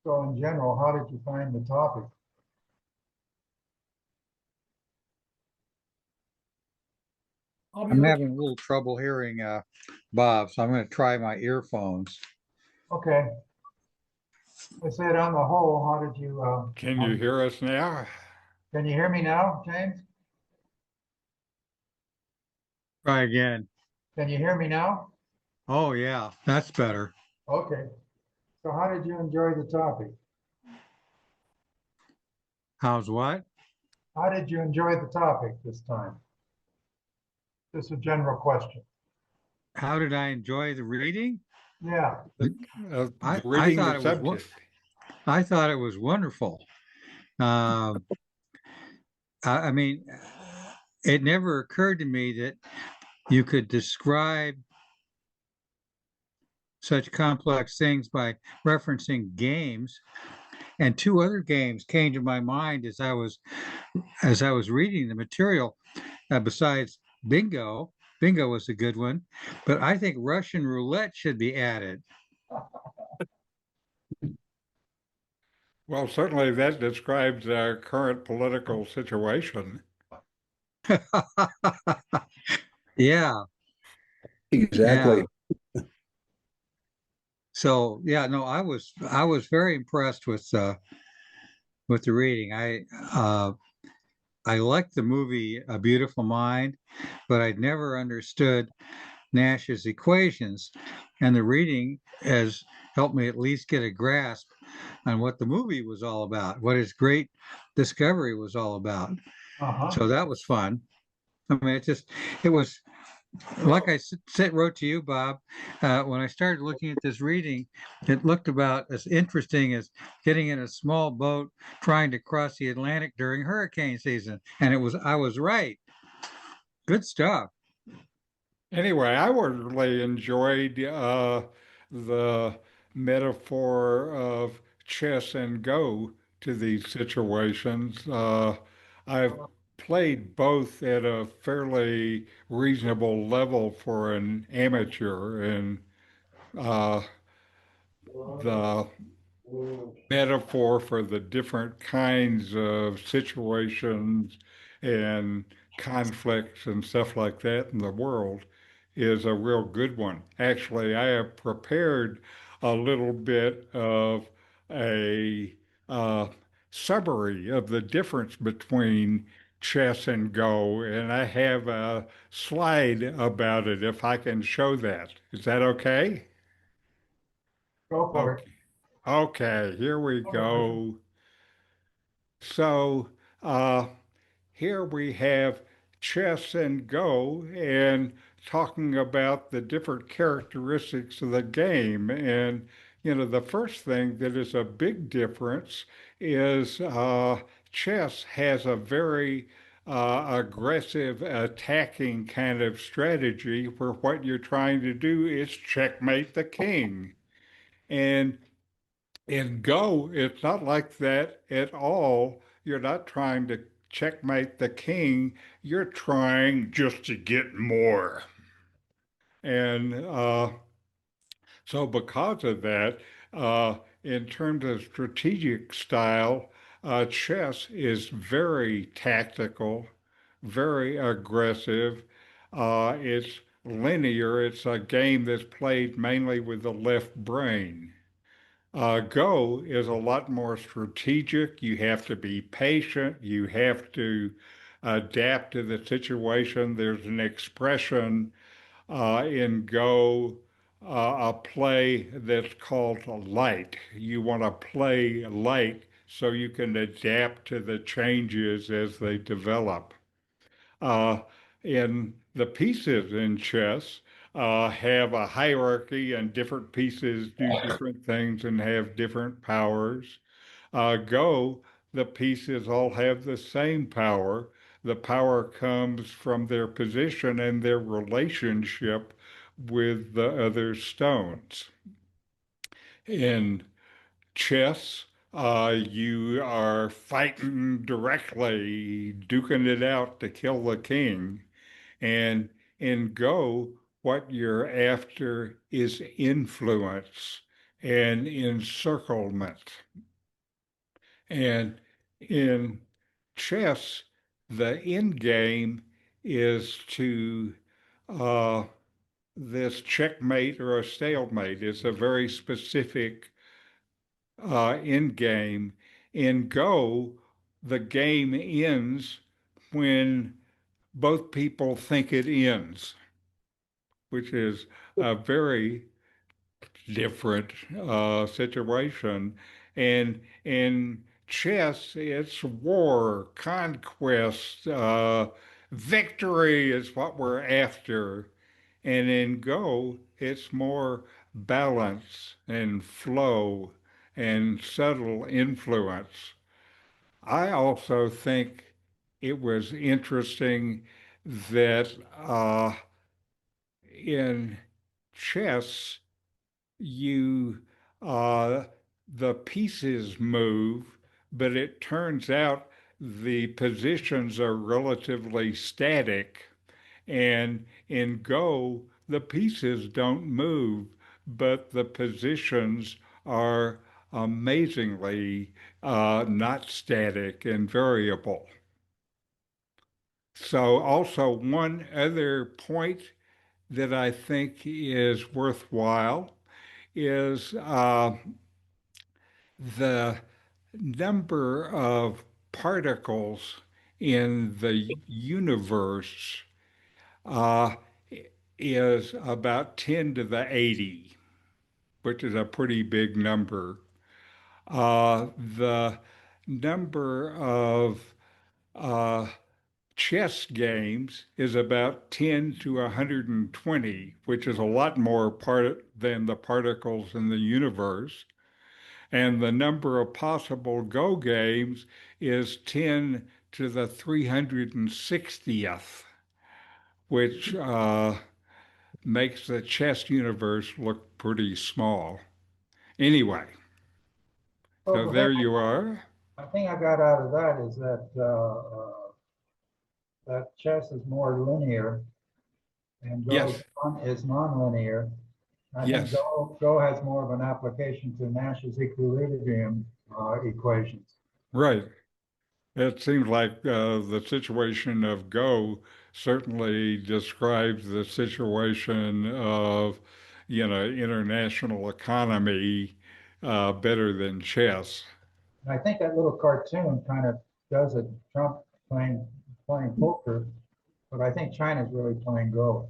So in general, how did you find the topic? I'll be I'm looking. having a little trouble hearing Bob, so I'm going to try my earphones. Okay. I said on the whole, how did you, Can you hear us now? can you hear me now, James? Try again. Can you hear me now? Oh, yeah, that's better. Okay. So how did you enjoy the topic? How's what? How did you enjoy the topic this time? This is a general question. How did I enjoy the reading? Yeah. I Reading thought the it was subject. I thought it was wonderful. Uh, I mean, it never occurred to me that you could describe such complex things by referencing games. And two other games came to my mind as I was reading the material. Besides bingo, bingo was a good one, but I think Russian roulette should be added. Well, certainly that describes our current political situation. Yeah, Exactly. yeah. So yeah, no, I was very impressed with the reading. I liked the movie A Beautiful Mind, but I'd never understood Nash's equations, and the reading has helped me at least get a grasp on what the movie was all about, what his great discovery was all about. Uh-huh. So that was fun. I mean, it was like I wrote to you, Bob. When I started looking at this reading, it looked about as interesting as getting in a small boat trying to cross the Atlantic during hurricane season. And I was right. Good stuff. Anyway, I really enjoyed the metaphor of chess and go to these situations. I've played both at a fairly reasonable level for an amateur, and uh, the metaphor for the different kinds of situations and conflicts and stuff like that in the world is a real good one. Actually, I have prepared a little bit of a uh, summary of the difference between chess and go, and I have a slide about it if I can show that. Is that okay? Go for it. Okay. Okay, here we go. So uh, here we have chess and go and talking about the different characteristics of the game. And, the first thing that is a big difference is chess has a very aggressive attacking kind of strategy where what you're trying to do is checkmate the king. And in Go, it's not like that at all. You're not trying to checkmate the king. You're trying just to get more. And so, because of that, in terms of strategic style, chess is very tactical, very aggressive. It's linear. It's a game that's played mainly with the left brain. Go is a lot more strategic. You have to be patient. You have to adapt to the situation. There's an expression in Go, a play that's called light. You want to play light so you can adapt to the changes as they develop. Uh, and the pieces in chess have a hierarchy, and different pieces do different things and have different powers. Go, the pieces all have the same power. The power comes from their position and their relationship with the other stones. In chess, you are fighting directly, duking it out to kill the king. And in Go, what you're after is influence. and encirclement. And in chess, the end game is to this checkmate or a stalemate. It's a very specific end game. In Go, the game ends when both people think it ends, which is a very different situation. And in chess, it's war, conquest, victory is what we're after. And in Go, it's more balance and flow and subtle influence. I also think it was interesting that in chess, you the pieces move, but it turns out the positions are relatively static. And in Go, the pieces don't move, but the positions are amazingly not static and variable. So also one other point that I think is worthwhile is the number of particles in the universe uh, is about 10 to the 80, which is a pretty big number. The number of uh, chess games is about 10 to 120, which is a lot more than the particles in the universe. And the number of possible Go games is 10 to the 360th, which makes the chess universe look pretty small. Anyway, Well, so there you are. the thing I got out of that is that that chess is more linear and Go Yes, is non-linear. I think yes, Go has more of an application to Nash's equilibrium equations. right. It seems like the situation of Go certainly describes the situation of, international economy better than chess. And I think that little cartoon kind of does it. Trump playing poker, but I think China's really playing Go.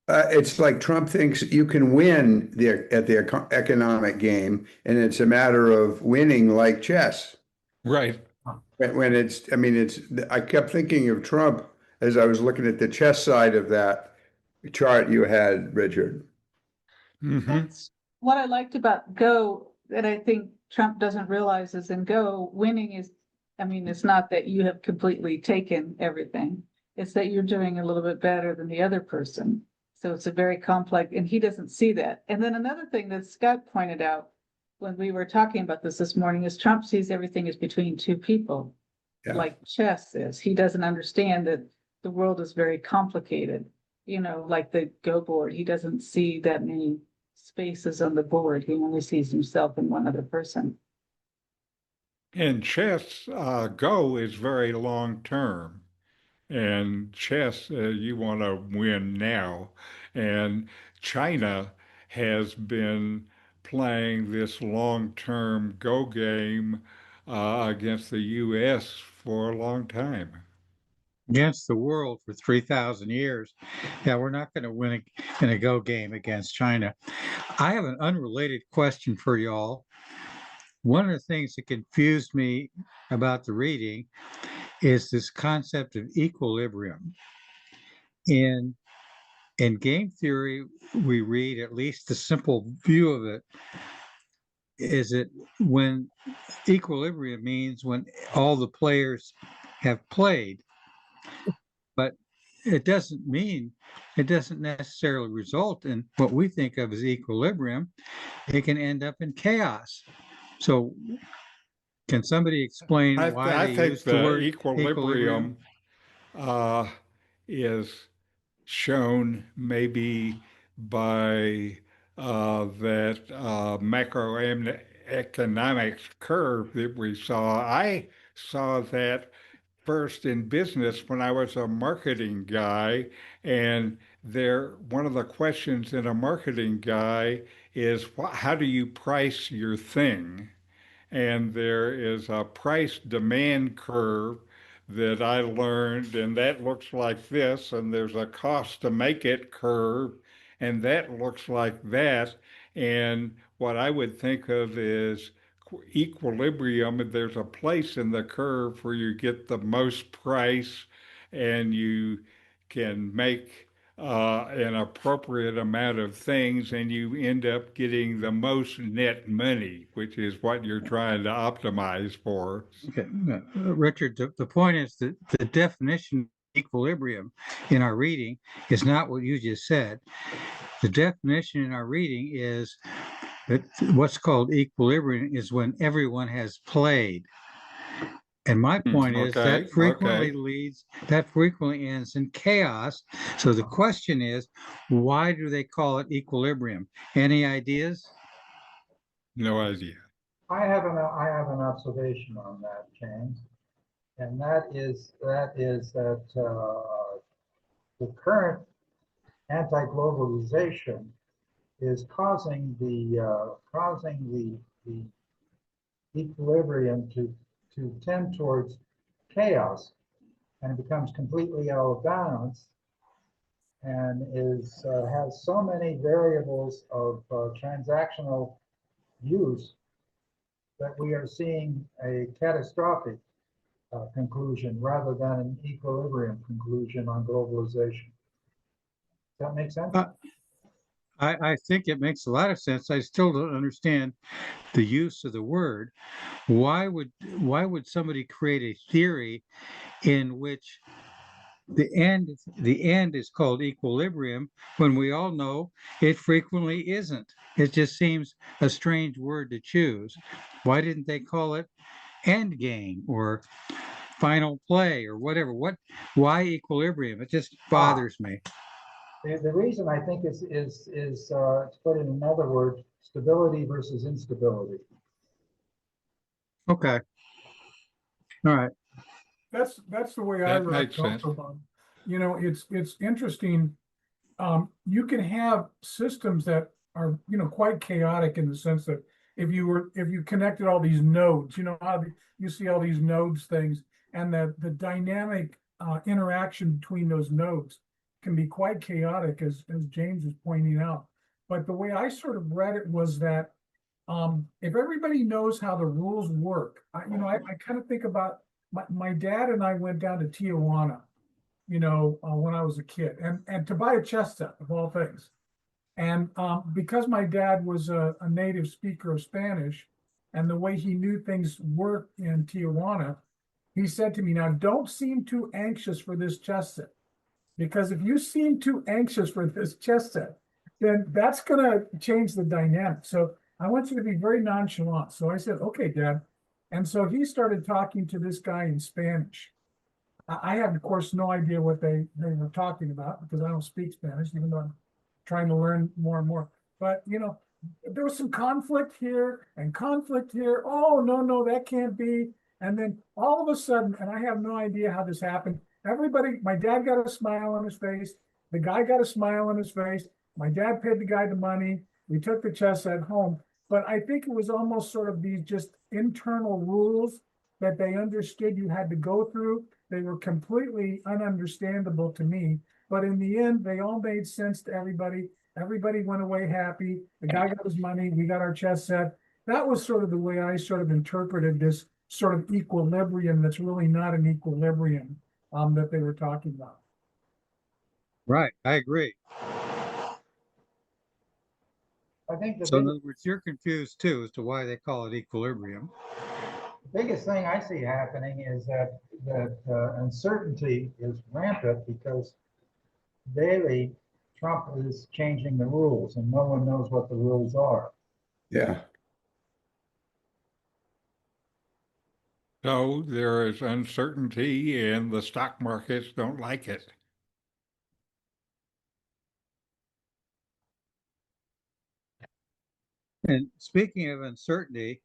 It's like Trump thinks you can win at the economic game, and it's a matter of winning like chess. Right. When I mean, I kept thinking of Trump as I was looking at the chess side of that chart you had, Richard. Mm-hmm. That's what I liked about Go that I think Trump doesn't realize is in Go, winning is, I mean, it's not that you have completely taken everything. It's that you're doing a little bit better than the other person. So it's a very complex, and he doesn't see that. And then another thing that Scott pointed out when we were talking about this morning is Trump sees everything as between two people, Yeah. like chess is. He doesn't understand that the world is very complicated. Like the Go board, he doesn't see that many spaces on the board. He only sees himself and one other person. In chess, Go is very long term. And chess, you want to win now. And China has been playing this long-term Go game against the U.S. for a long time. Against the world for 3,000 years. Yeah, we're not going to win in a Go game against China. I have an unrelated question for y'all. One of the things that confused me about the reading is this concept of equilibrium. In game theory, we read, at least the simple view of it, is that when equilibrium means when all the players have played, but it doesn't necessarily result in what we think of as equilibrium. It can end up in chaos. So can somebody explain why I they think use the the word equilibrium is shown maybe by that macroeconomics curve that we saw. I saw that first in business when I was a marketing guy, and one of the questions in a marketing guy is how do you price your thing? And there is a price demand curve that I learned, and that looks like this, and there's a cost to make it curve, and that looks like that. And what I would think of is equilibrium, and there's a place in the curve where you get the most price and you can make an appropriate amount of things, and you end up getting the most net money, which is what you're trying to optimize for. Okay, Richard, the point is that the definition of equilibrium in our reading is not what you just said. The definition in our reading is that what's called equilibrium is when everyone has played. And my point is that frequently ends in chaos. So the question is, why do they call it equilibrium? Any ideas? No idea. I have an observation on that, James, and that is that the current anti-globalization is causing the equilibrium to tend towards chaos, and it becomes completely out of balance, and has so many variables of transactional use that we are seeing a catastrophic conclusion rather than an equilibrium conclusion on globalization. Does that make sense? I think it makes a lot of sense. I still don't understand the use of the word. Why would somebody create a theory in which the end is called equilibrium when we all know it frequently isn't? It just seems a strange word to choose. Why didn't they call it end game or final play or whatever? Why equilibrium? It just bothers me. The reason I think is to put in another word, stability versus instability. Okay. All right. That's the way I That read makes it sense. also, Bob. You know, it's interesting. You can have systems that are, you know, quite chaotic in the sense that if you connected all these nodes, you know how you see all these nodes things, and the dynamic interaction between those nodes can be quite chaotic, as James is pointing out. But the way I sort of read it was that if everybody knows how the rules work, I kind of think about my dad and I went down to Tijuana, you know, when I was a kid, and to buy a chess set of all things. And because my dad was a native speaker of Spanish, and the way he knew things worked in Tijuana, he said to me, "Now don't seem too anxious for this chess set, because if you seem too anxious for this chess set, then that's going to change the dynamic. So I want you to be very nonchalant." So I said, "Okay, Dad." And so he started talking to this guy in Spanish. I had, of course, no idea what they were talking about because I don't speak Spanish, even though I'm trying to learn more and more. But, you know, there was some conflict here and conflict here. Oh, no, that can't be. And then all of a sudden, and I have no idea how this happened, everybody, my dad got a smile on his face. The guy got a smile on his face. My dad paid the guy the money. We took the chess set home. But I think it was almost sort of these just internal rules that they understood you had to go through. They were completely ununderstandable to me. But in the end, they all made sense to everybody. Everybody went away happy. The guy got his money. We got our chess set. That was sort of the way I sort of interpreted this sort of equilibrium that's really not an equilibrium that they were talking about. Right. I agree. I think So in other words, you're confused too as to why they call it equilibrium. biggest thing I see happening is that uncertainty is rampant because daily Trump is changing the rules and no one knows what the rules are. Yeah. So there is uncertainty, and the stock markets don't like it. And speaking of uncertainty,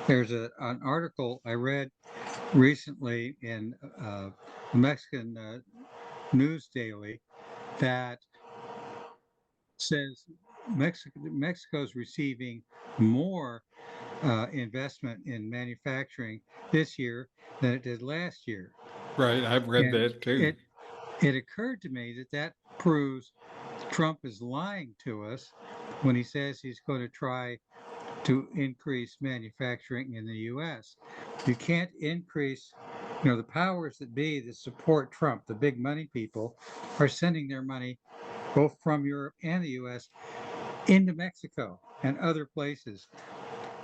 there's an article I read recently in the Mexican News Daily that says Mexico's receiving more investment in manufacturing this year than it did last year. Right, I've read And that too. it occurred to me that proves Trump is lying to us when he says he's going to try to increase manufacturing in the U.S. You can't increase, the powers that be that support Trump, the big money people, are sending their money both from Europe and the U.S. into Mexico and other places,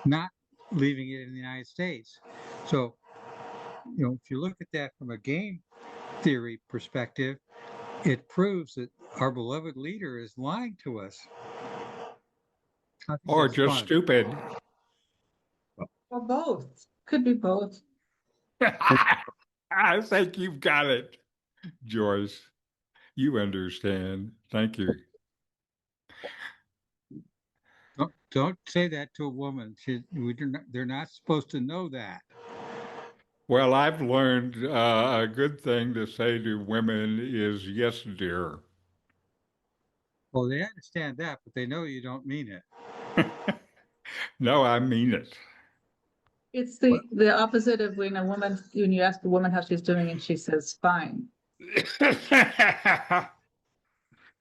not leaving it in the United States. So, if you look at that from a game theory perspective, it proves that our beloved leader is lying to us. Or just fun. stupid. Or both. Could be both. I think you've got it, Joyce. You understand. Thank you. Don't say that to a woman. They're not supposed to know that. Well, I've learned a good thing to say to women is yes, dear. Well, they understand that, but they know you don't mean it. No, I mean it. It's the opposite of when you ask a woman how she's doing and she says, fine.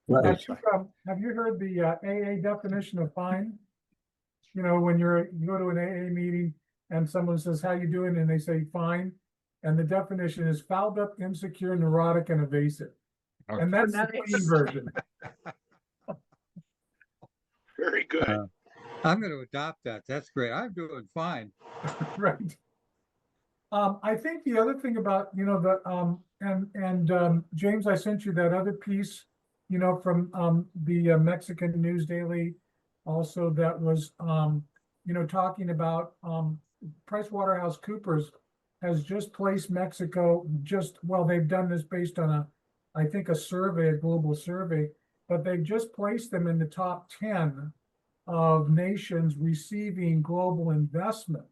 Right. Have you heard the AA definition of fine? When you go to an AA meeting and someone says, how you doing? And they say, fine. And the definition is fouled up, insecure, neurotic, and evasive. Okay. And that's the clean version. Very good. I'm going to adopt that. That's great. I'm doing fine. Right. I think the other thing about, James, I sent you that other piece, from the Mexican News Daily, also that was, talking about PricewaterhouseCoopers has just placed Mexico they've done this based on I think a survey, a global survey, but they've just placed them in the top 10 of nations receiving global investment.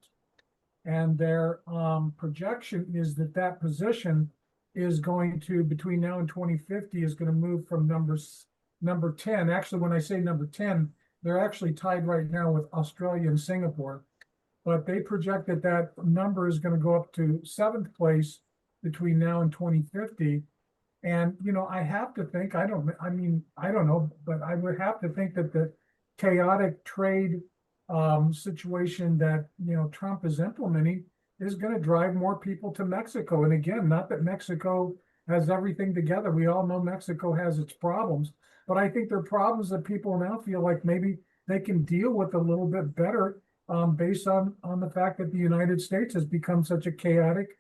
And their projection is that position is going to, between now and 2050, is going to move from number 10. Actually, when I say number 10, they're actually tied right now with Australia and Singapore. But they project that number is going to go up to 7th place between now and 2050. And, I have to think, I don't know, but I would have to think that the chaotic trade situation that Trump is implementing is going to drive more people to Mexico. And again, not that Mexico has everything together. We all know Mexico has its problems, but I think they're problems that people now feel like maybe they can deal with a little bit better based on the fact that the United States has become such a chaotic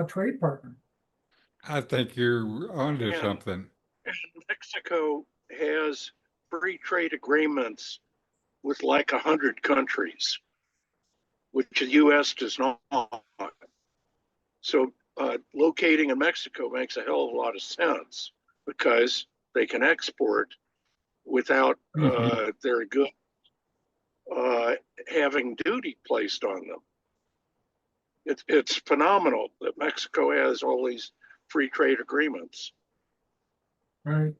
trade partner. I think you're onto something. And Mexico has free trade agreements with like 100 countries, which the U.S. does not. So locating in Mexico makes a hell of a lot of sense because they can export without their goods having duty placed on them. It's phenomenal that Mexico has all these free trade agreements. Right.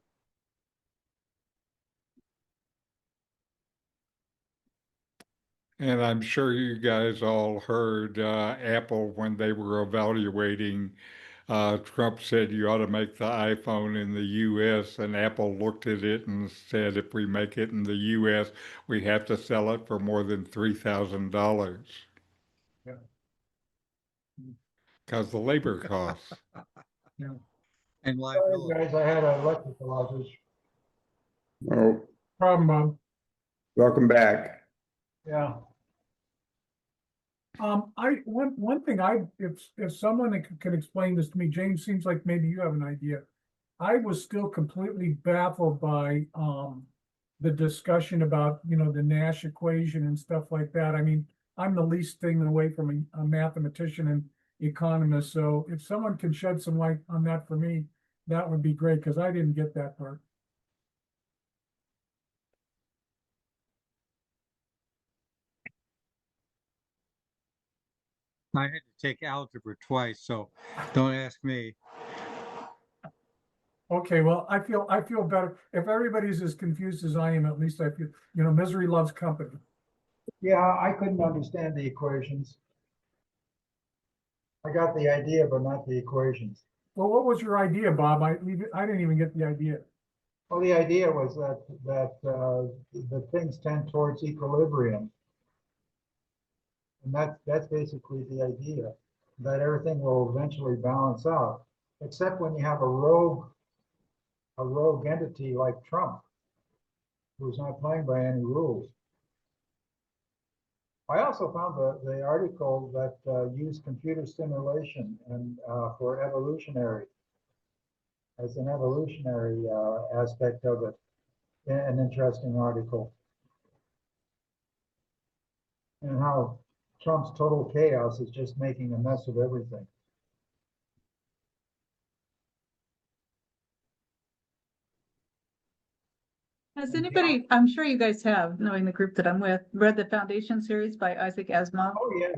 And I'm sure you guys all heard Apple when they were evaluating. Trump said you ought to make the iPhone in the U.S. and Apple looked at it and said if we make it in the U.S., we have to sell it for more than $3,000. Yeah. Because the labor costs. Yeah. And Sorry, liability. guys, I had an electrical outage. Oh, Problem, Bob. welcome back. Yeah. One thing if someone can explain this to me, James, seems like maybe you have an idea. I was still completely baffled by the discussion about the Nash equation and stuff like that. I mean, I'm the least thing away from a mathematician and economist. So if someone can shed some light on that for me, that would be great because I didn't get that part. I had to take algebra twice, so don't ask me. Okay, well, I feel better. If everybody's as confused as I am, at least I feel, misery loves company. Yeah, I couldn't understand the equations. I got the idea, but not the equations. Well, what was your idea, Bob? I didn't even get the idea. Well, the idea was that the things tend towards equilibrium. And that's basically the idea, that everything will eventually balance out, except when you have a rogue entity like Trump, who's not playing by any rules. I also found the article that used computer simulation and for evolutionary, as an evolutionary aspect of it, an interesting article. And how Trump's total chaos is just making a mess of everything. Has anybody, I'm sure you guys have, knowing the group that I'm with, read the Foundation series by Isaac Asimov? Oh, yeah.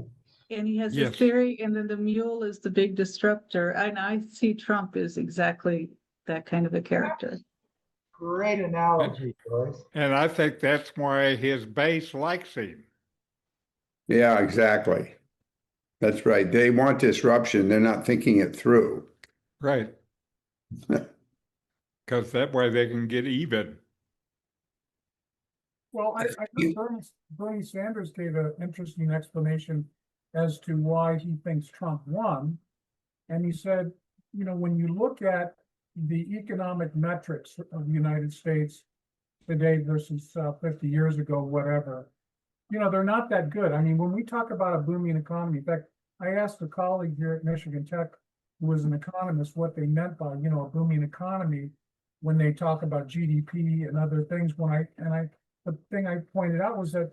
And he has Yes. this theory, and then the mule is the big disruptor. And I see Trump is exactly that kind of a character. Great analogy, Joyce. And I think that's why his base likes him. Yeah, exactly. That's right. They want disruption. They're not thinking it through. Right. Because that way they can get even. Well, I think Bernie Sanders gave an interesting explanation as to why he thinks Trump won. And he said, when you look at the economic metrics of the United States today versus 50 years ago, whatever, they're not that good. I mean, when we talk about a booming economy, in fact, I asked a colleague here at Michigan Tech, who was an economist, what they meant by, a booming economy when they talk about GDP and other things. The thing I pointed out was that,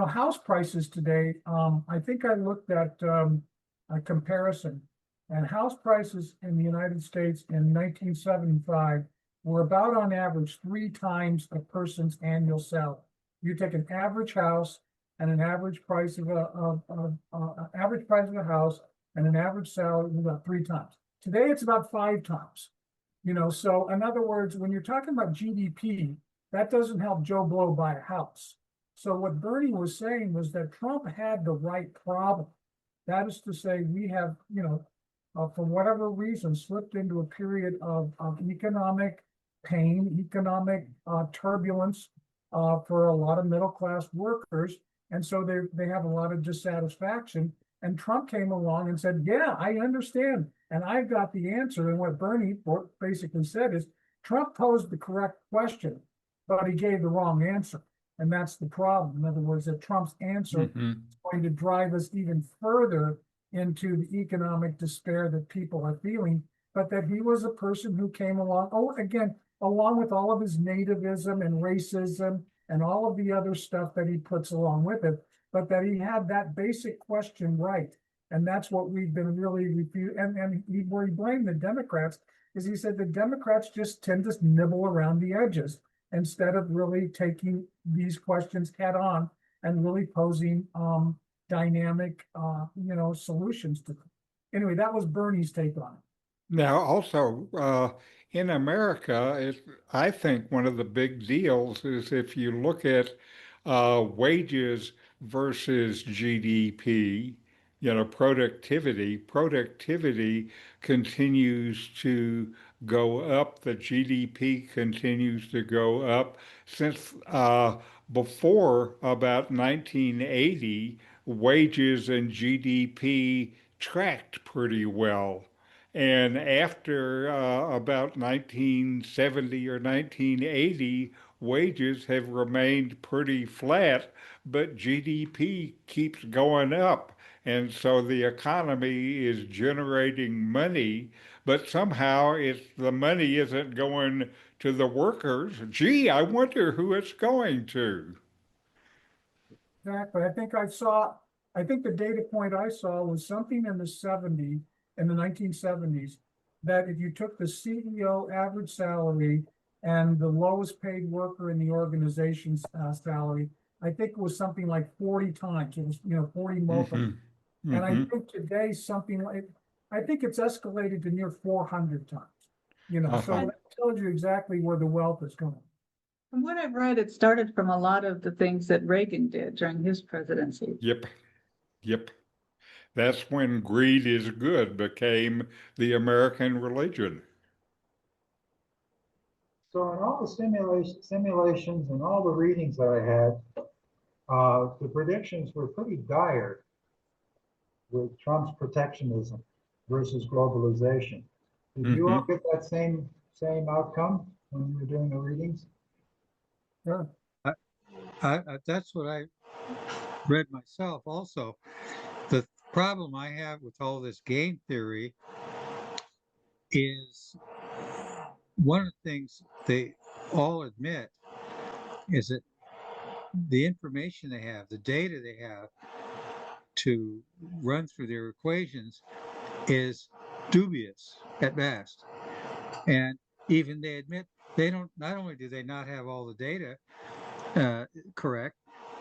house prices today, I think I looked at a comparison, and house prices in the United States in 1975 were about on average 3 times a person's annual salary. You take an average house and an average price of average price of a house and an average salary about 3 times. Today it's about 5 times. So in other words, when you're talking about GDP, that doesn't help Joe Blow buy a house. So what Bernie was saying was that Trump had the right problem. That is to say, we have, for whatever reason, slipped into a period of economic pain, economic turbulence for a lot of middle-class workers. And so they have a lot of dissatisfaction. And Trump came along and said, yeah, I understand. And I've got the answer. And what Bernie basically said is Trump posed the correct question, but he gave the wrong answer. And that's the problem. In other words, that Trump's answer is going to drive us even further into the economic despair that people are feeling, but that he was a person who came along, along with all of his nativism and racism and all of the other stuff that he puts along with it, but that he had that basic question right. And that's what we've been really refusing. And where he blamed the Democrats is he said the Democrats just tend to nibble around the edges instead of really taking these questions head on and really posing dynamic, solutions to them. Anyway, that was Bernie's take on it. Now, also in America, I think one of the big deals is if you look at wages versus GDP, productivity continues to go up. The GDP continues to go up. Since before about 1980, wages and GDP tracked pretty well. And after about 1970 or 1980, wages have remained pretty flat, but GDP keeps going up. And so the economy is generating money, but somehow the money isn't going to the workers. Gee, I wonder who it's going to. Exactly. I think the data point I saw was something in the 1970s, that if you took the CEO average salary and the lowest paid worker in the organization's salary, I think it was something like 40 times. It was, 40 multiples. And I Mhm. think today something like, I think it's escalated to near 400 times. You know, so Uh-huh. that tells you exactly where the wealth is going. From what I've read, it started from a lot of the things that Reagan did during his presidency. Yep. Yep. That's when greed is good became the American religion. So in all the simulations and all the readings that I had, the predictions were pretty dire with Trump's protectionism versus globalization. Did you all Mhm. get that same outcome when you were doing the readings? Yeah. That's what I read myself also. The problem I have with all this game theory is one of the things they all admit is that the information they have, the data they have to run through their equations is dubious at best. And even they admit they don't, not only do they not have all the data correct,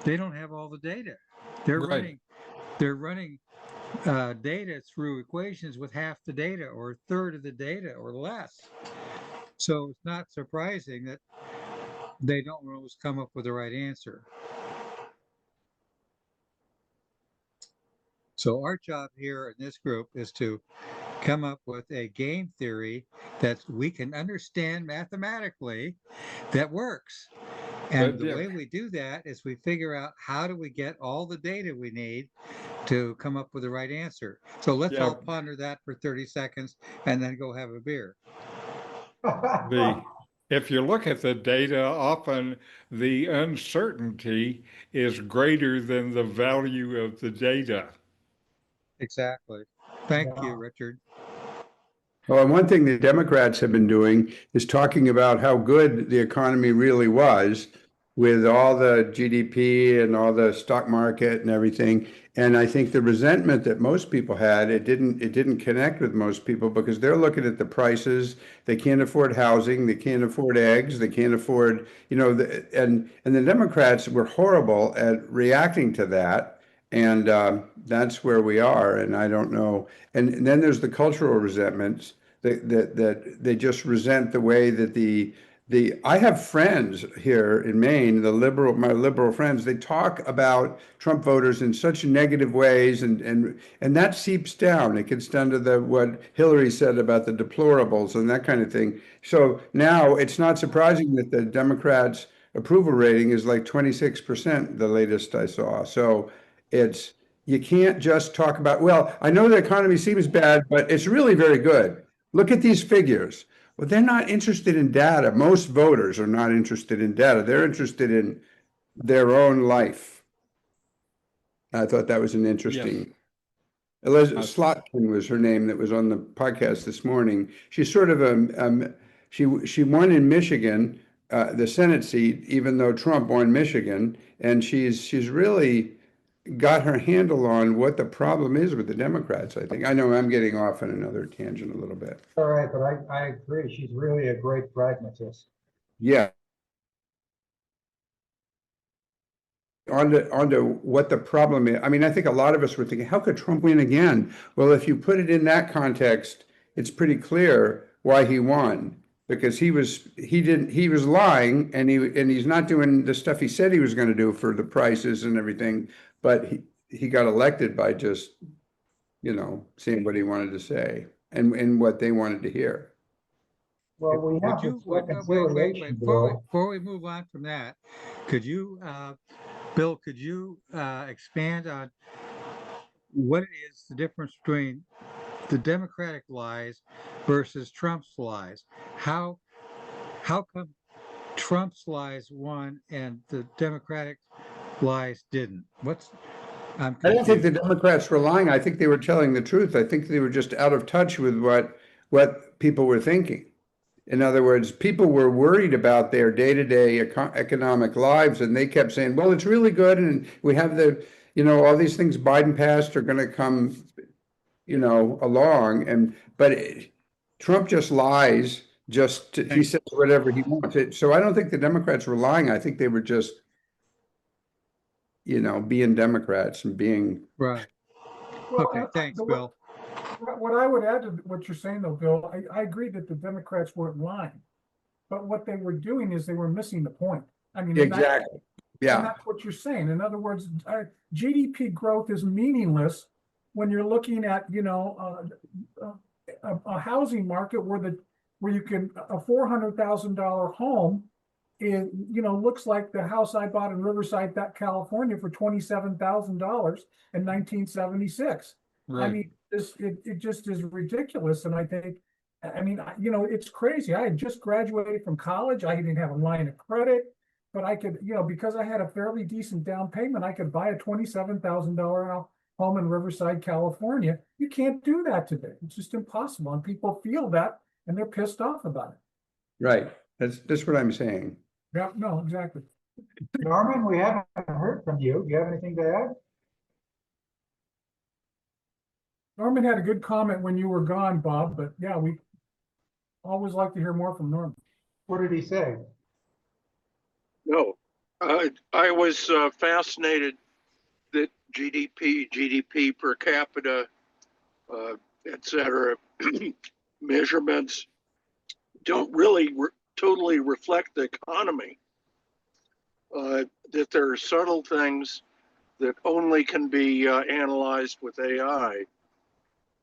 they don't have all the data. They're Right. running data through equations with half the data or a third of the data or less. So it's not surprising that they don't always come up with the right answer. So our job here in this group is to come up with a game theory that we can understand mathematically that works. And But the yeah, way we do that is we figure out how do we get all the data we need to come up with the right answer. So let's yeah, all ponder that for 30 seconds and then go have a beer. the if you look at the data, often the uncertainty is greater than the value of the data. Exactly. Thank you, Yeah. Richard. Well, and one thing the Democrats have been doing is talking about how good the economy really was with all the GDP and all the stock market and everything. And I think the resentment that most people had, it didn't connect with most people because they're looking at the prices. They can't afford housing, they can't afford eggs, they can't afford, and the Democrats were horrible at reacting to that. And that's where we are. And I don't know. And then there's the cultural resentments that they just resent the way that the I have friends here in Maine, my liberal friends, they talk about Trump voters in such negative ways, and that seeps down. It gets down to what Hillary said about the deplorables and that kind of thing. So now it's not surprising that the Democrats' approval rating is like 26%, the latest I saw. So it's you can't just talk about, well, I know the economy seems bad, but it's really very good. Look at these figures. Well, they're not interested in data. Most voters are not interested in data. They're interested in their own life. I thought that was an Yes. interesting. Elizabeth Uh, Slotkin was her name that was on the podcast this morning. She's sort of she won in Michigan, the Senate seat, even though Trump won Michigan, and she's really got her handle on what the problem is with the Democrats, I think. I know I'm getting off on another tangent a little bit. All right, but I agree. She's really a great pragmatist. Yeah. Onto what the problem is. I mean, I think a lot of us were thinking, how could Trump win again? Well, if you put it in that context, it's pretty clear why he won. Because he was lying and he's not doing the stuff he said he was going to do for the prices and everything, but he got elected by just saying what he wanted to say and what they wanted to hear. Well, we Would have you, this wait, reconciliation bill. before we move on from that, could you, Bill, could you expand on what it is the difference between the Democratic lies versus Trump's lies? How come Trump's lies won and the Democratic lies didn't? I'm I don't think the confused. Democrats were lying. I think they were telling the truth. I think they were just out of touch with what people were thinking. In other words, people were worried about their day-to-day economic lives, and they kept saying, "Well, it's really good, and we have all these things Biden passed are going to come, along." Trump just lies. He says whatever he wants. So I don't think the Democrats were lying. I think they were just, being Democrats and being. Right. Okay, thanks, Bill. What I would add to what you're saying though, Bill, I agree that the Democrats weren't lying. But what they were doing is they were missing the point. I mean, Exactly. and Yeah, that's what you're saying. In other words, GDP growth is meaningless when you're looking at, a housing market where you can a $400,000 home is, looks like the house I bought in Riverside, California for $27,000 in 1976. I Right. mean, it just is ridiculous. And I think, it's crazy. I had just graduated from college. I didn't have a line of credit, but I could, because I had a fairly decent down payment, I could buy a $27,000 home in Riverside, California. You can't do that today. It's just impossible. And people feel that and they're pissed off about it. right. That's what I'm saying. Yeah, no, exactly. Norman, we haven't heard from you. Do you have anything to add? Norman had a good comment when you were gone, Bob, but yeah, we always like to hear more from Norman. What did he say? No, I was fascinated that GDP per capita, et cetera, measurements don't really totally reflect the economy. That there are subtle things that only can be analyzed with AI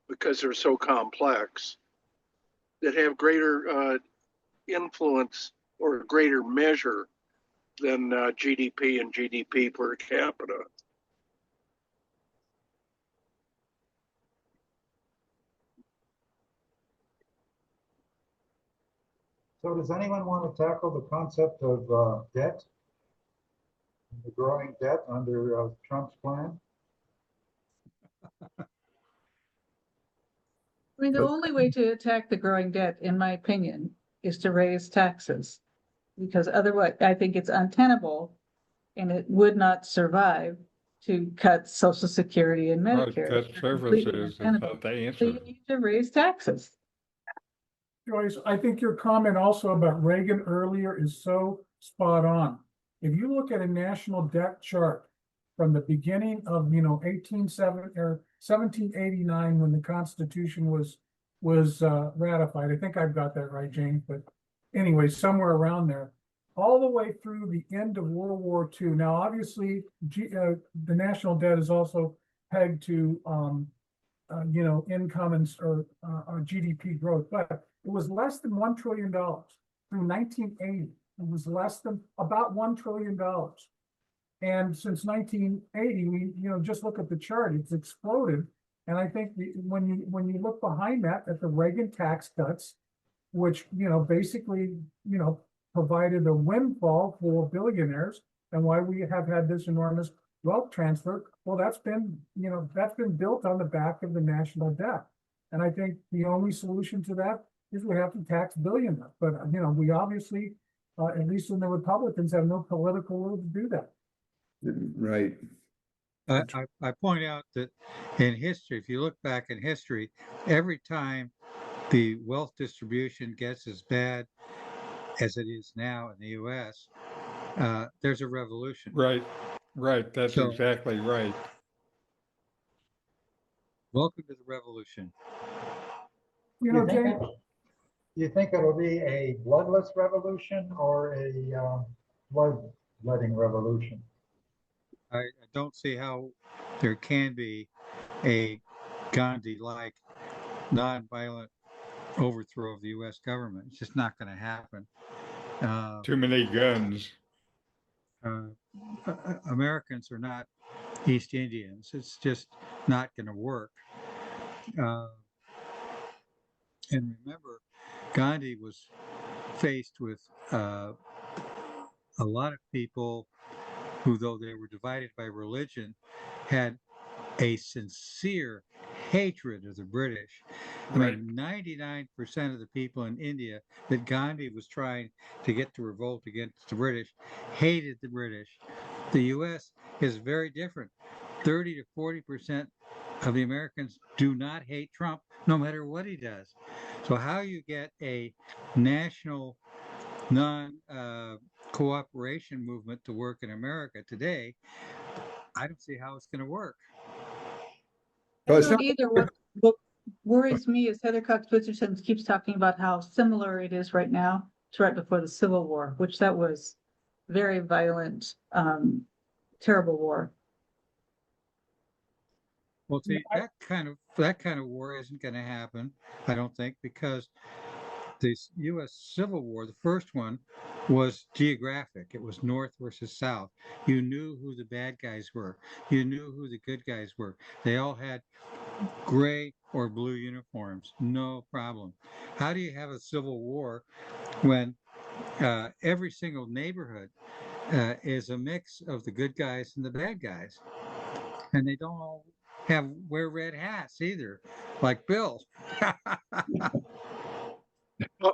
because they're so complex, that have greater influence or greater measure than GDP and GDP per capita. So does anyone want to tackle the concept of debt? The growing debt under Trump's plan? I mean, the only way to attack the growing debt, in my opinion, is to raise taxes. Because otherwise, I think it's untenable and it would not survive to cut Social Security and Right, Medicare. cut It's completely services is untenable. not the So answer. you need to raise taxes. Joyce, I think your comment also about Reagan earlier is so spot on. If you look at a national debt chart from the beginning of 1789 when the Constitution was ratified, I think I've got that right, James, but anyway, somewhere around there, all the way through the end of World War II. Now, obviously, the national debt is also pegged to income and or GDP growth, but it was less than $1 trillion through 1980. It was less than about $1 trillion. And since 1980, we just look at the chart; it's exploded. And I think when you look behind that at the Reagan tax cuts, which basically provided a windfall for billionaires, and why we have had this enormous wealth transfer. Well, that's been built on the back of the national debt. And I think the only solution to that is we have to tax billionaires. But we obviously, at least in the Republicans, have no political will to do that. Right. I point out that in history, if you look back in history, every time the wealth distribution gets as bad as it is now in the U.S., there's a revolution. Right, right. That's So- exactly right. Welcome to the revolution. James, Do you think it'll be a bloodless revolution or a blood-letting revolution? I don't see how there can be a Gandhi-like nonviolent overthrow of the U.S. government. It's just not going to happen. Too many guns. Americans are not East Indians. It's just not going to work. And remember, Gandhi was faced with a lot of people who, though they were divided by religion, had a sincere hatred of the British. I mean, 99% of the people in India that Gandhi was trying to get to revolt against the British hated the British. The U.S. is very different. 30 to 40% of the Americans do not hate Trump, no matter what he does. So how you get a national non-cooperation movement to work in America today, I don't see how it's going to work. Well, I it's don't not- either. What worries me is Heather Cox Richardson keeps talking about how similar it is right now to right before the Civil War, which that was very violent, terrible war. Well, see, that kind of war isn't going to happen, I don't think, because the U.S. Civil War, the first one, was geographic. It was North versus South. You knew who the bad guys were. You knew who the good guys were. They all had gray or blue uniforms, no problem. How do you have a civil war when every single neighborhood is a mix of the good guys and the bad guys, and they don't all wear red hats either, like Bill.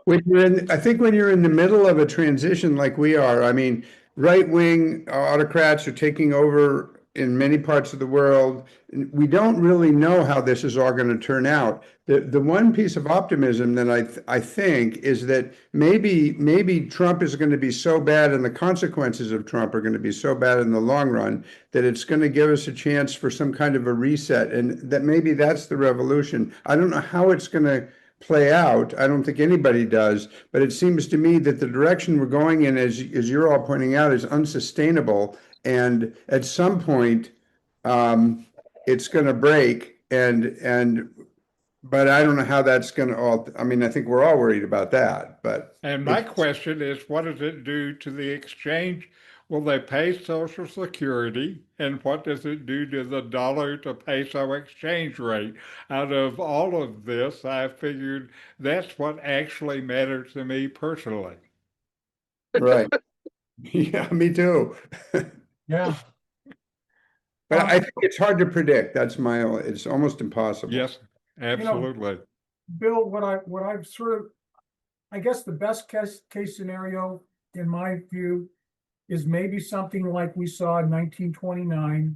when you're in, I think when you're in the middle of a transition like we are, I mean, right-wing autocrats are taking over in many parts of the world. We don't really know how this is all going to turn out. The one piece of optimism that I think is that maybe Trump is going to be so bad, and the consequences of Trump are going to be so bad in the long run, that it's going to give us a chance for some kind of a reset, and that maybe that's the revolution. I don't know how it's going to play out. I don't think anybody does, but it seems to me that the direction we're going in, as you're all pointing out, is unsustainable. And at some point, it's going to break. But I don't know how that's going to all. I mean, I think we're all worried about that. But And my question is, what does it do to the exchange? Will they pay Social Security? And what does it do to the dollar to peso exchange rate? Out of all of this, I figured that's what actually matters to me personally. right, yeah, me too. Yeah. But I think it's hard to predict. That's my. It's almost impossible. Yes, absolutely. Bill, what I've sort of, I guess the best case scenario in my view is maybe something like we saw in 1929.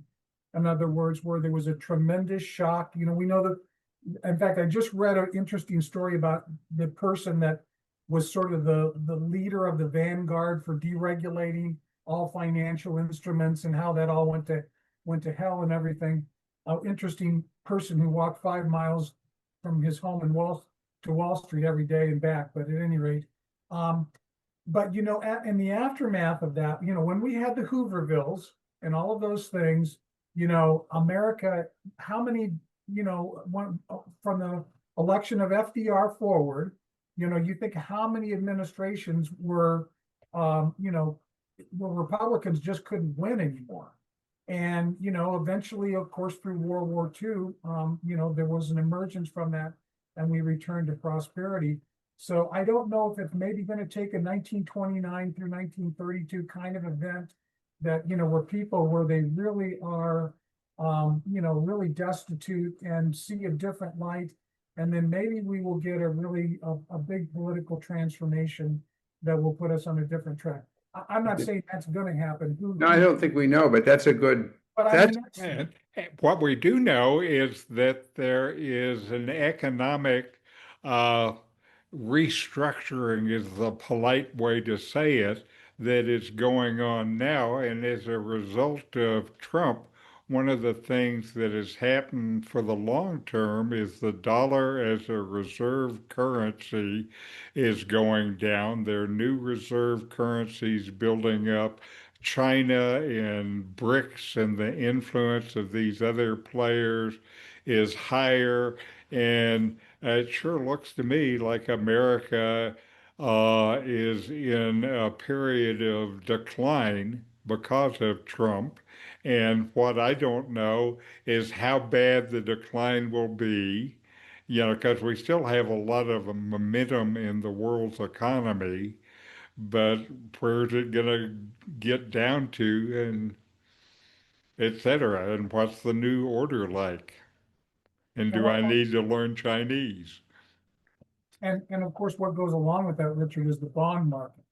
In other words, where there was a tremendous shock. You know, we know that, in fact, I just read an interesting story about the person that was sort of the leader of the vanguard for deregulating all financial instruments, and how that all went to hell and everything. An interesting person who walked 5 miles from his home in Wall Street every day and back. But at any rate, but you know, in the aftermath of that, you know, when we had the Hoovervilles and all of those things, you know, America, how many, you know, from the election of FDR forward, you know, you think how many administrations were, you know, where Republicans just couldn't win anymore. And, you know, eventually, of course, through World War II, you know, there was an emergence from that, and we returned to prosperity. So I don't know if it's maybe going to take a 1929 through 1932 kind of event that, you know, where they really are, you know, really destitute and see a different light. And then maybe we will get a big political transformation that will put us on a different track. I'm not saying that's going to happen. No, I don't think we know, but that's a good. But I That's mean, And what we do know is that there is an economic restructuring, is the polite way to say it, that is going on now. And as a result of Trump, one of the things that has happened for the long term is the dollar as a reserve currency is going down. There are new reserve currencies building up. China and BRICS and the influence of these other players is higher. And it sure looks to me like America is in a period of decline because of Trump. And what I don't know is how bad the decline will be, you know, because we still have a lot of momentum in the world's economy, but where's it going to get down to, and et cetera, and what's the new order like? And do I need to learn Chinese? and of course, what goes along with that, Richard, is the bond market.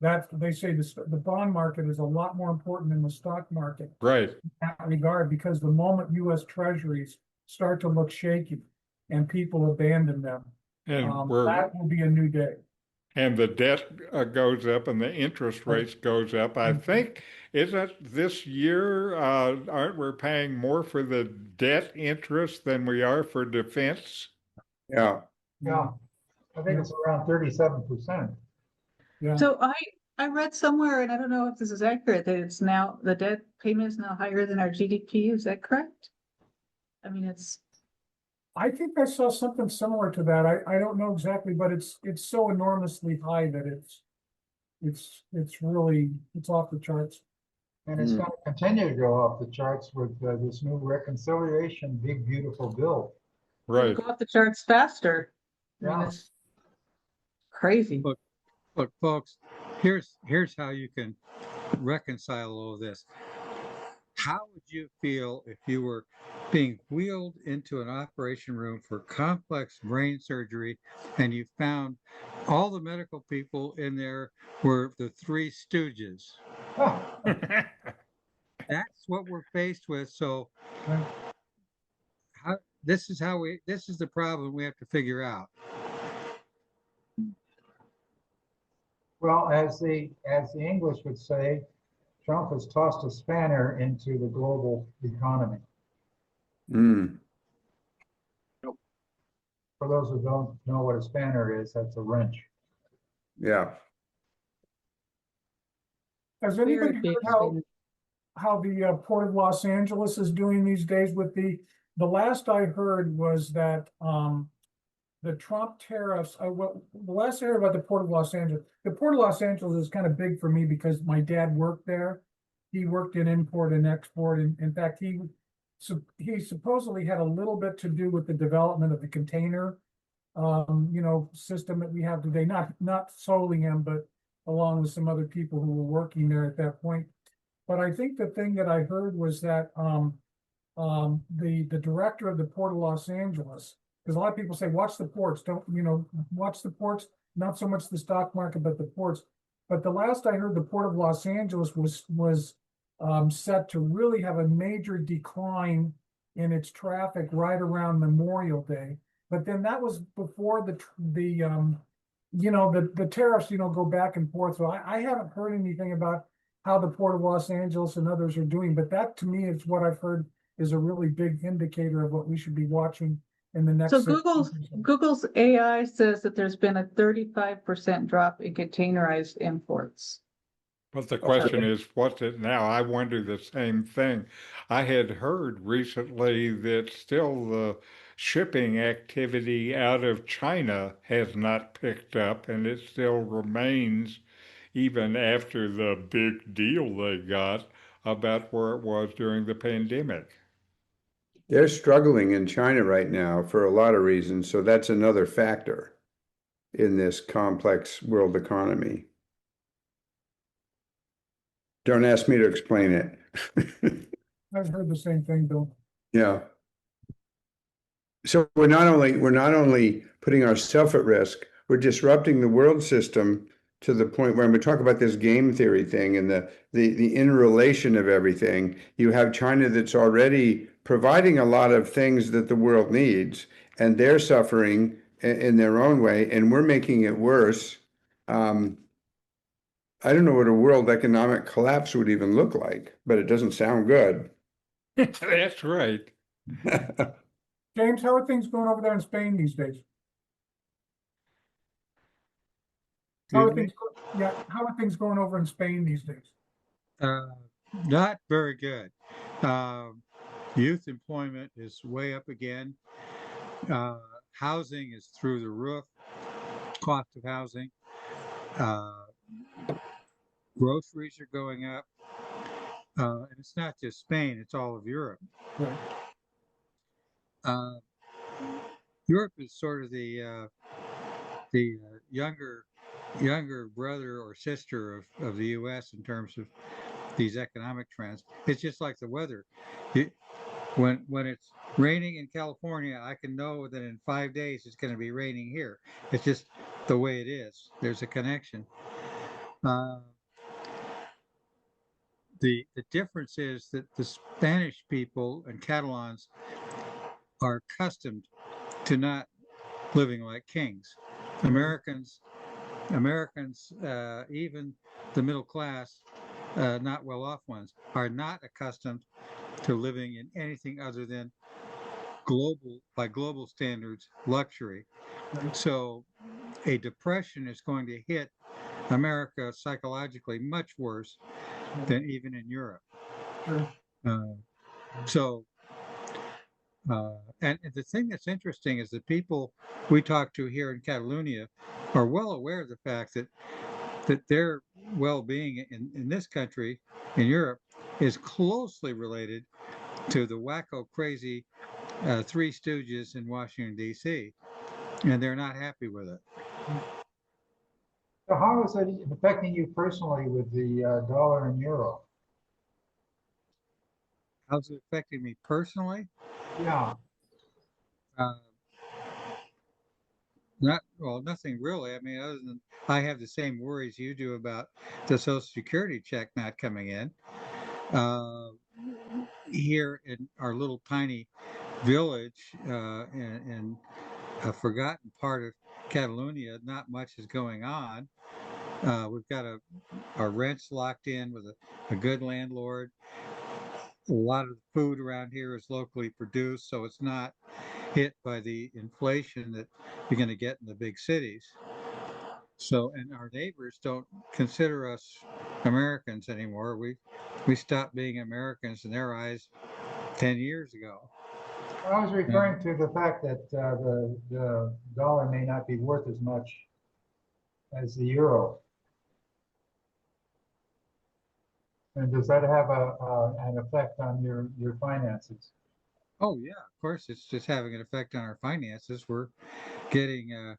That they say the bond market is a lot more important than the stock market Right. in that regard, because the moment U.S. Treasuries start to look shaky and people abandon them, And that will be a new day. and the debt goes up and the interest rates goes up. I think, isn't this year, aren't we paying more for the debt interest than we are for defense? Yeah. Yeah, I think it's around 37%. Yeah. So I read somewhere, and I don't know if this is accurate, that it's now, the debt payment is now higher than our GDP. Is that correct? I mean, it's, I think I saw something similar to that. I don't know exactly, but it's so enormously high that it's really, it's off the charts. And it's Mm. going to continue to go off the charts with this new reconciliation, big, beautiful bill. it'll Right. go off the charts faster. I mean, Yeah. it's crazy. Look, folks, here's how you can reconcile all of this. How would you feel if you were being wheeled into an operation room for complex brain surgery and you found all the medical people in there were the Three Stooges? That's what we're faced with. So this is the problem we have to figure out. Well, as the English would say, Trump has tossed a spanner into the global economy. Mm. For those who don't know what a spanner is, that's a wrench. Yeah. Has anybody Very big heard how the Port of Los Angeles is doing these days with the last I heard was that the Trump tariffs, well, the last I heard about the Port of Los Angeles, the Port of Los Angeles is kind of big for me because my dad worked there. He worked in import and export. And in fact, he supposedly had a little bit to do with the development of the container, system that we have today. Not solely him, but along with some other people who were working there at that point. But I think the thing that I heard was that the director of the Port of Los Angeles, because a lot of people say, watch the ports, watch the ports, not so much the stock market, but the ports. But the last I heard, the Port of Los Angeles was set to really have a major decline in its traffic right around Memorial Day. But then that was before the tariffs, go back and forth. So I haven't heard anything about how the Port of Los Angeles and others are doing, but that to me is what I've heard is a really big indicator of what we should be watching in the next. So Google's AI says that there's been a 35% drop in containerized imports. But the question is, what's it now? I wonder the same thing. I had heard recently that still the shipping activity out of China has not picked up, and it still remains, even after the big deal they got, about where it was during the pandemic. They're struggling in China right now for a lot of reasons. So that's another factor in this complex world economy. Don't ask me to explain it. I've heard the same thing, Bill. Yeah. So we're not only putting ourselves at risk, we're disrupting the world system to the point where, when we talk about this game theory thing and the interrelation of everything, you have China that's already providing a lot of things that the world needs, and they're suffering in their own way, and we're making it worse. I don't know what a world economic collapse would even look like, but it doesn't sound good. That's right. James, how are things going over there in Spain these days? How are things going over in Spain these days? Not very good. Youth employment is way up again. Housing is through the roof. Cost of housing. Groceries are going up. And it's not just Spain, it's all of Europe. Right. Europe is sort of the younger brother or sister of the U.S. in terms of these economic trends. It's just like the weather. When it's raining in California, I can know that in 5 days it's going to be raining here. It's just the way it is. There's a connection. The difference is that the Spanish people and Catalans are accustomed to not living like kings. Americans Americans, even the middle class, not well-off ones, are not accustomed to living in anything other than by global standards, luxury. So a depression is going to hit America psychologically much worse than even in Europe. So, and the thing that's interesting is that people we talk to here in Catalonia are well aware of the fact that their well-being in this country, in Europe, is closely related to the wacko crazy Three Stooges in Washington, D.C., and they're not happy with it. So how is it affecting you personally with the dollar and euro? How's it affecting me personally? Yeah. Nothing really. I mean, other than I have the same worries you do about the Social Security check not coming in. Here in our little tiny village in a forgotten part of Catalonia, not much is going on. We've got our rents locked in with a good landlord. A lot of the food around here is locally produced, so it's not hit by the inflation that you're going to get in the big cities. So, and our neighbors don't consider us Americans anymore. We stopped being Americans in their eyes 10 years ago. I was referring to the fact that the dollar may not be worth as much as the euro. And does that have an effect on your finances? Oh yeah, of course, it's just having an effect on our finances. We're getting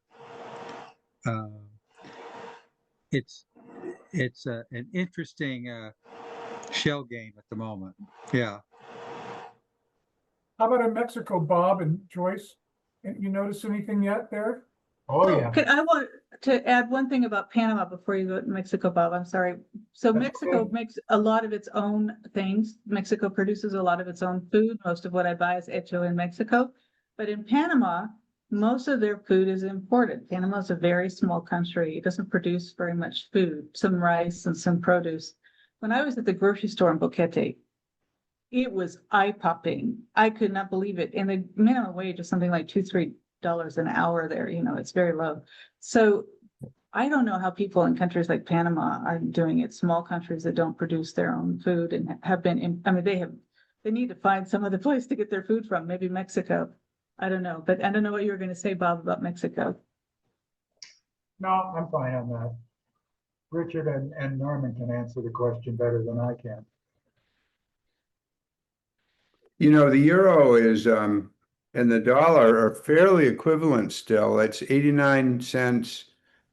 it's an interesting shell game at the moment. Yeah. How about in Mexico, Bob and Joyce? You notice anything yet there? Oh, yeah. I want to add one thing about Panama before you go to Mexico, Bob. I'm sorry. So That's Mexico okay. makes a lot of its own things. Mexico produces a lot of its own food. Most of what I buy is hecho in Mexico. But in Panama, most of their food is imported. Panama is a very small country. It doesn't produce very much food, some rice and some produce. When I was at the grocery store in Boquete, it was eye-popping. I could not believe it. And the minimum wage is something like $2-3 an hour there. It's very low. So I don't know how people in countries like Panama are doing it. Small countries that don't produce their own food and have been, they need to find some other place to get their food from, maybe Mexico. I don't know, but I don't know what you were going to say, Bob, about Mexico. No, I'm fine on that. Richard and Norman can answer the question better than I can. The euro is and the dollar are fairly equivalent still. It's 89 cents.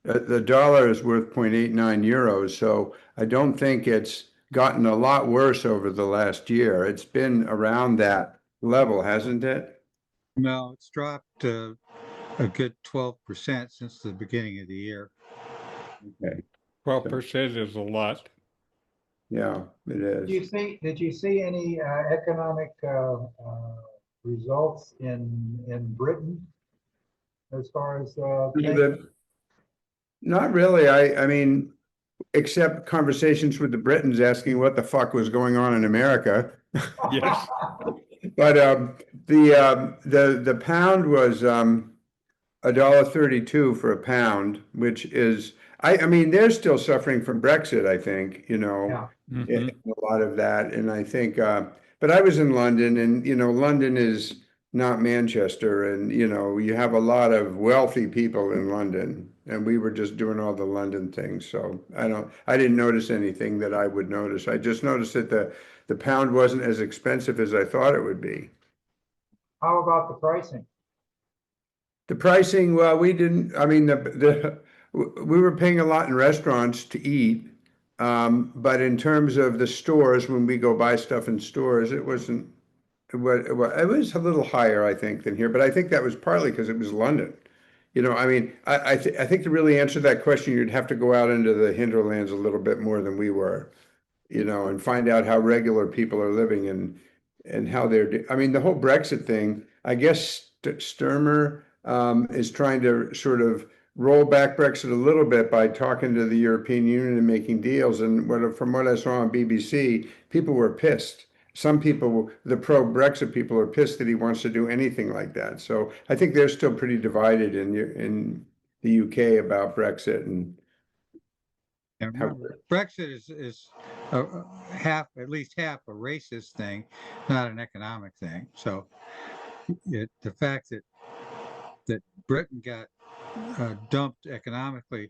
The dollar is worth 0.89 euros. So I don't think it's gotten a lot worse over the last year. It's been around that level, hasn't it? No, it's dropped a good 12% since the beginning of the year. Okay. 12% is a lot. Yeah, it is. Did you see any economic results in Britain as far as Not really. I mean, except conversations with the Britons asking what the fuck was going on in America. Yes. But the pound was $1.32 for a pound, which is I mean they're still suffering from Brexit, I think, Yeah. Mhm. a lot of that. And I think but I was in London, and London is not Manchester, and you have a lot of wealthy people in London, and we were just doing all the London things. So I didn't notice anything that I would notice. I just noticed that the pound wasn't as expensive as I thought it would be. How about the pricing? The pricing, well, we didn't, I mean, we were paying a lot in restaurants to eat. But in terms of the stores, when we go buy stuff in stores, it was a little higher, I think, than here. But I think that was partly because it was London. I mean, I think to really answer that question, you'd have to go out into the hinterlands a little bit more than we were, and find out how regular people are living and how I mean, the whole Brexit thing, I guess Sturmer is trying to sort of roll back Brexit a little bit by talking to the European Union and making deals. And from what I saw on BBC, people were pissed. Some people, the pro-Brexit people, are pissed that he wants to do anything like that. So I think they're still pretty divided in the UK about Brexit. And And remember, Brexit is at least half a racist thing, not an economic thing. So the fact that Britain got dumped economically,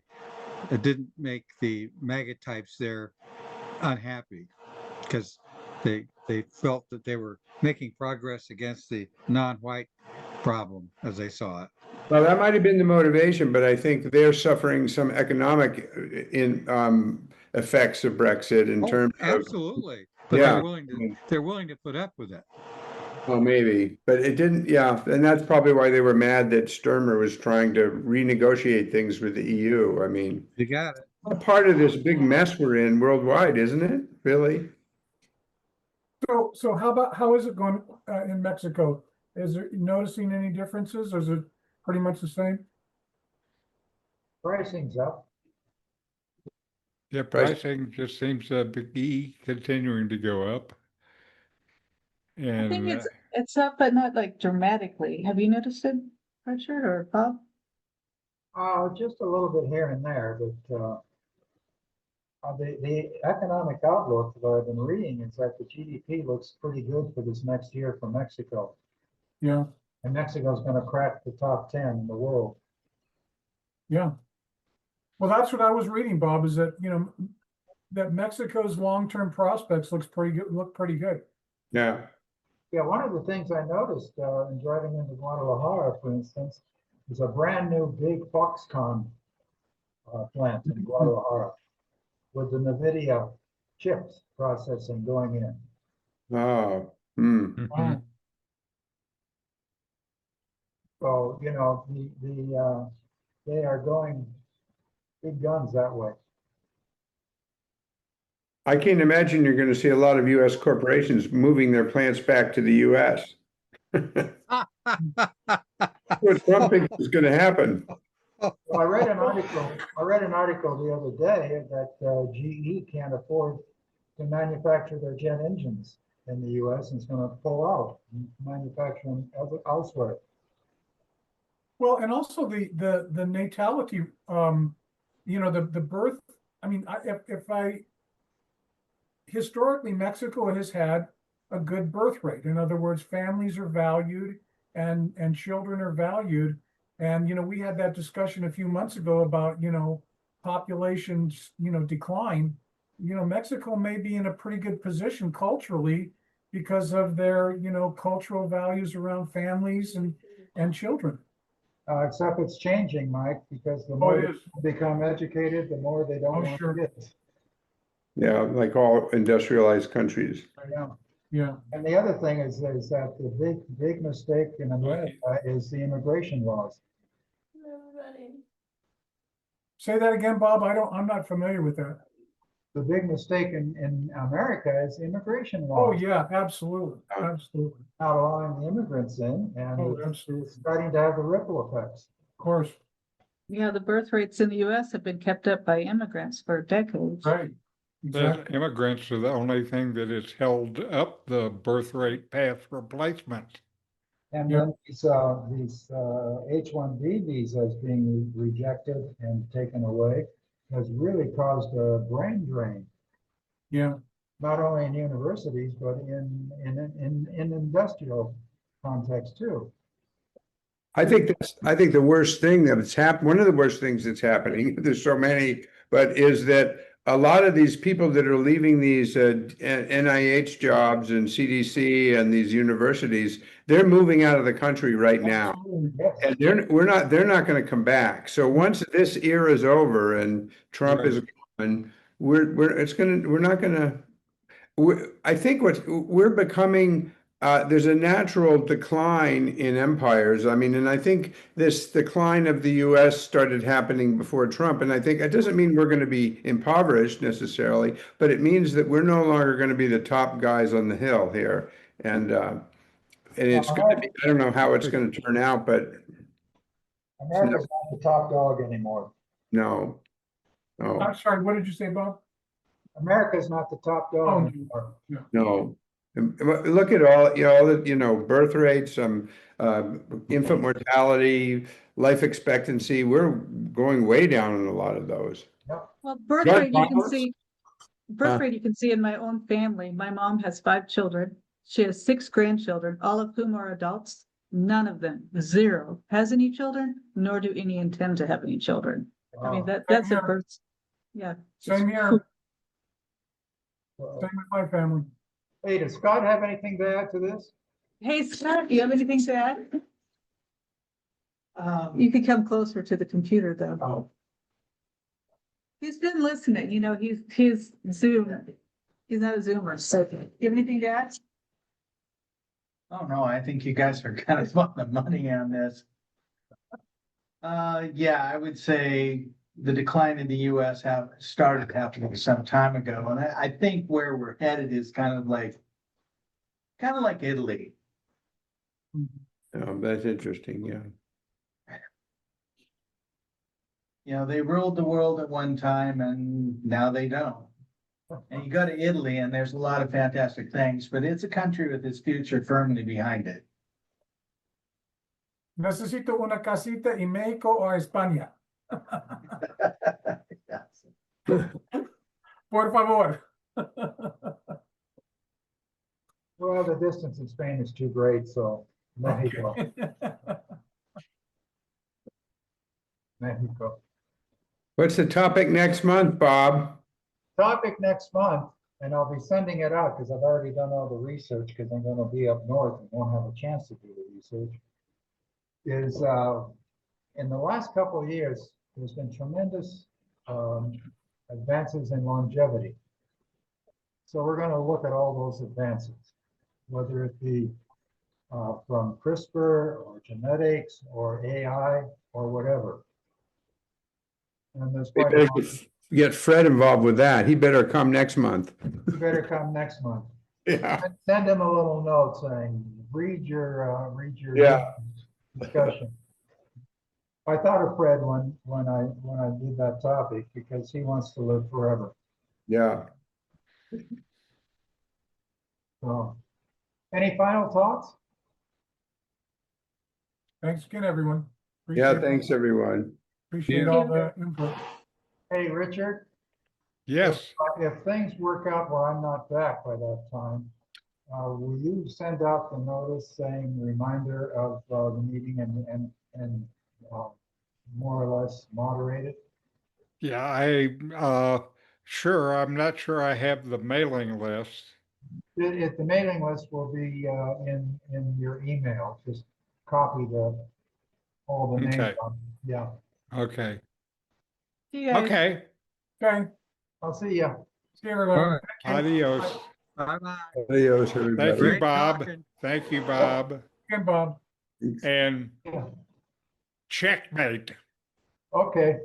it didn't make the MAGA types there unhappy, because they felt that they were making progress against the non-white problem as they saw it. well, that might have been the motivation, but I think they're suffering some economic effects of Brexit in terms of, Absolutely, but yeah, they're willing to put up with it. well, maybe, but it didn't. Yeah, and that's probably why they were mad that Sturmer was trying to renegotiate things with the EU. I mean, You got it. a part of this big mess we're in worldwide, isn't it? Really? So how is it going in Mexico? Is there noticing any differences, or is it pretty much the same? Pricing's up. Yeah, pricing just seems to be continuing to go up. I think And it's up, but not like dramatically. Have you noticed it, Richard or Bob? Just a little bit here and there, but the economic outlook that I've been reading is that the GDP looks pretty good for this next year for Mexico. Yeah, And Mexico's going to crack the top 10 in the world. yeah. Well, that's what I was reading, Bob, is that, that Mexico's long-term prospects look pretty good. Yeah. Yeah, one of the things I noticed in driving into Guadalajara, for instance, is a brand new big Foxconn plant in Guadalajara with the NVIDIA chips processing going in. Oh. Wow. So, they are going big guns that way. I can't imagine you're going to see a lot of U.S. corporations moving their plants back to the U.S. What Trump thinks is going to happen. Well, I read an article the other day that GE can't afford to manufacture their jet engines in the U.S. and is going to pull out and manufacture them elsewhere. Well, and also the natality, the birth. I mean, historically, Mexico has had a good birth rate. In other words, families are valued and children are valued. And, we had that discussion a few months ago about, populations, decline. Mexico may be in a pretty good position culturally because of their, cultural values around families and children. Except it's changing, Mike, because the more they become educated, the more they don't want kids. Yeah, like all industrialized countries. Yeah. Yeah. And the other thing is that the big mistake in America is the immigration laws. Say that again, Bob. I'm not familiar with that. The big mistake in America is immigration Oh, laws. yeah, absolutely. Absolutely. Not allowing the immigrants in, and Absolutely. it's starting to have the ripple effects. Of course. Yeah, the birth rates in the US have been kept up by immigrants for decades. Right. the Exactly. immigrants are the only thing that has held up the birth rate path replacement. And then these H-1B visas being rejected and taken away has really caused a brain drain, Yeah. not only in universities, but in industrial context too. I think the worst thing that's happened, one of the worst things that's happening, there's so many, but is that a lot of these people that are leaving these NIH jobs and CDC and these universities, they're moving out of the country right now. Yes. And they're not going to come back. So once this era is over and Trump is gone, I think we're becoming, there's a natural decline in empires. I mean, and I think this decline of the US started happening before Trump. And I think it doesn't mean we're going to be impoverished necessarily, but it means that we're no longer going to be the top guys on the hill here. And it's going to be, I don't know how it's going to turn out, but America's not the top dog anymore. No, no, I'm sorry, what did you say, Bob? America's not the top Oh, dog no. anymore. no. Look at all, all the, birth rates, infant mortality, life expectancy. We're going way down in a lot of those. Well, birth Gun rate, you can violence? see, birth rate you can see in my own family. My mom has 5 children. She has 6 grandchildren, all of whom are adults. None of them, 0, has any children, nor do any intend to have any children. I mean, Wow. that's Same a here. birth. Yeah. Same It's- here, Well, same with my family. hey, does Scott have anything to add to this? Hey, Scott, do you have anything to add? You could come closer to the computer, though. Oh, He's been listening, he's Zoom. He's not a Zoomer, so do you have anything to add? Oh, no, I think you guys are kind of on the money on this. Yeah, I would say the decline in the US started happening some time ago, and I think where we're headed is kind of like Italy. That's interesting, yeah. They ruled the world at one time and now they don't. And you go to Italy and there's a lot of fantastic things, but it's a country with its future firmly behind it. Necesito una casita en México o España. Por favor. well, the distance in Spain is too great, so Mexico, Mexico. What's the topic next month, Bob? Topic next month, and I'll be sending it out because I've already done all the research because I'm going to be up north and won't have a chance to do the research. Is in the last couple of years, there's been tremendous advances in longevity. So we're going to look at all those advances, whether it be from CRISPR or genetics or AI or whatever. And there's We quite a better lot. get Fred involved with that. He better come next month. You better come next month. Yeah, Send him a little note saying, read your Yeah. discussion. I thought of Fred when I did that topic because he wants to live forever. yeah. So, any final thoughts? Thanks again, everyone. Yeah, Appreciate- thanks, everyone. Appreciate all the input. Hey, Richard, Yes, if things work out where I'm not back by that time, will you send out the notice saying reminder of the meeting and more or less moderate it? yeah, sure, I'm not sure I have the mailing list. The mailing list will be in your email. Just copy all the names Okay. on. Yeah, Okay, See you guys. okay, Okay, I'll see ya. see you everyone. All right. adios. Bye-bye. Adios, Thank everybody. you, Great Bob. talking. Thank you, Bob. Again, Bob. And Yeah. checkmate. Okay.